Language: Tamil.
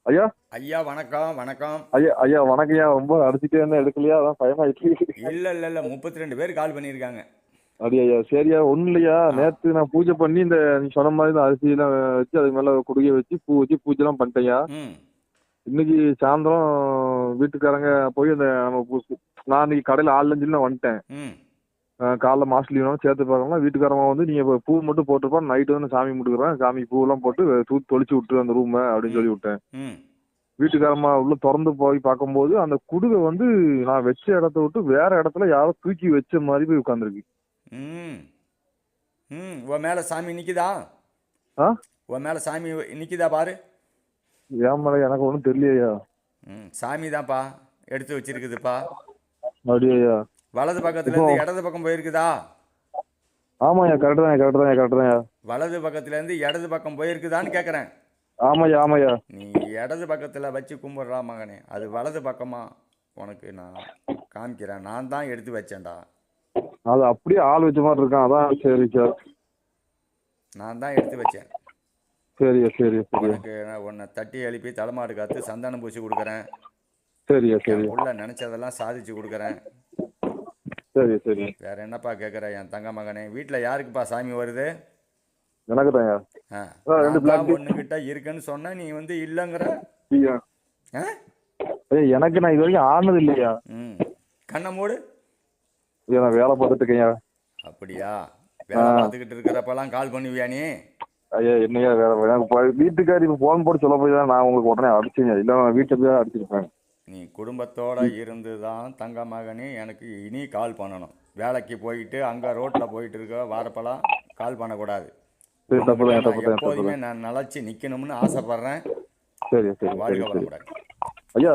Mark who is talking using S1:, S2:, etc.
S1: ஐயா
S2: ஐயா வணக்கம் வணக்கம்.
S1: ஐயா ஐயா வணக்கம்யா. ரொம்ப அடிச்சுட்டே இருந்தா எடுக்கலையா? அதான் பயமாயிடுச்சு.
S2: இல்லை இல்லை இல்லை, 32 பேர் கால் பண்ணியிருக்காங்க.
S1: அப்படியா ஐயா? சரியா, ஒன்றும் இல்லையா.
S2: ஆ.
S1: நேற்று நான் பூஜை பண்ணி இந்த நீ சொன்ன மாதிரி இந்த அரிசியெல்லாம் வச்சு அதுக்கு மேலே குடுகையை வச்சு பூ வச்சு பூஜைலாம் பண்ணிட்டேன்யா.
S2: ம்
S1: இன்னைக்கு சாயந்தரம் வீட்டுக்காரங்க போய் அந்த நம்ம நான் இன்னைக்கு கடையில் ஆள் சொல்லி நான் வந்துட்டேன்.
S2: ம்
S1: காலைல மாஸ்டர் லீவ்னாலும் சேர்த்து பார்க்கலாம். வீட்டுக்காரமா வந்து நீங்கள் இப்போ பூ மட்டும் போட்டுருப்பா, நைட்டு வந்து சாமி முட்டுக்கிறேன், சாமி பூவெல்லாம் போட்டு தூத்து தொளிச்சு விட்டுரு அந்த ரூமை அப்படின்னு
S2: ம்
S1: சொல்லி விட்டேன்.
S2: ம்
S1: வீட்டுக்காரம்மா உள்ள திறந்து போய் பார்க்கும்போது அந்த குடுவை வந்து நான் வச்ச இடத்த விட்டு வேற இடத்துல யாரோ தூக்கி வச்ச மாதிரி போய் உட்காந்துருக்கு.
S2: ம் ம் உன் மேலே சாமி நிற்கிதா?
S1: ஆ
S2: உன் மேலே சாமி நிற்கிதா பாரு.
S1: ஏன் மேலே எனக்கு ஒன்றும் தெரியலையா.
S2: சாமி தான்ப்பா எடுத்து வச்சிருக்குதுப்பா.
S1: அப்படியா?
S2: வலது
S1: இப்போ
S2: பக்கத்துலேருந்து இடது பக்கம் போயிருக்குதா?
S1: ஆமாய்யா, கரெக்டு தான் கரெக்டு தான் கரெக்டு தான்.
S2: வலது பக்கத்துலேருந்து இடது பக்கம் போயிருக்குதான்னு கேட்குறேன்.
S1: ஆமாய்யா ஆமாய்யா.
S2: நீ இடது பக்கத்தில் வச்சு கும்பிட்றா மகனே, அது வலது பக்கமாக உனக்கு நான் காமிக்கிறேன். நான் தான் எடுத்து வச்சேன்டா.
S1: அது அப்படியே ஆள் வச்ச மாதிரி இருக்கான். அதான் சரி சார்.
S2: நான் தான் எடுத்து வச்சேன்.
S1: சரியா சரியா சரியா.
S2: உனக்கு நான் உன்னை தட்டி எழுப்பி தலைமாடு காத்து சந்தானம் பூசி கொடுக்குறேன்.
S1: சரியா
S2: என்
S1: சரியா.
S2: புள்ள நினச்சதெல்லாம் சாதிச்சு கொடுக்குறேன்.
S1: சரியா சரியா.
S2: வேற என்னப்பா கேட்குற என் தங்க மகனே? வீட்டில் யாருக்குப்பா சாமி வருது?
S1: எனக்கு தான்யா.
S2: ஆ,
S1: ரெண்டு
S2: நான்
S1: பிளாக்
S2: தான் ஒன்றுக்கிட்ட இருக்குன்னு சொன்ன, நீ வந்து இல்லைங்கிற.
S1: டீயா.
S2: ஆ
S1: ஐயா எனக்கு நான் இது வரைக்கும் ஆனது இல்லையா.
S2: ம் கண்ணை மூடு.
S1: ஐயா நான் வேலை பார்த்துட்டு இருக்கேன்யா.
S2: அப்படியா? வேலை பார்த்துக்கிட்டு இருக்கிறப்பெல்லாம் கால் பண்ணுவியா நீ?
S1: ஐயா என்னையா வேலை எனக்கு வீட்டுக்காரி இப்போ ஃபோன் போட்டு சொல்ல போய் தான் நான் உங்களுக்கு உடனே அடிச்சேங்க. இல்லை நான் வீட்டில் போய் தான் அடிச்சிருப்பேன்.
S2: நீ குடும்பத்தோடு இருந்து தான் தங்க மகனே எனக்கு இனி கால் பண்ணணும். வேலைக்கு போயிட்டு அங்கே ரோட்டில் போயிட்டு இருக்க வாரப்பெல்லாம் கால் பண்ணக்கூடாது.
S1: சரி தப்பு தான்
S2: நான்
S1: தப்பு தான் தப்பு
S2: எப்போதுமே
S1: தான்.
S2: நான் நிலச்சி நிற்கணும்னு ஆசைப்பட்றேன்.
S1: சரியா சரி
S2: வாழ்க
S1: சரி சரி.
S2: வளமுடன்.
S1: ஐயா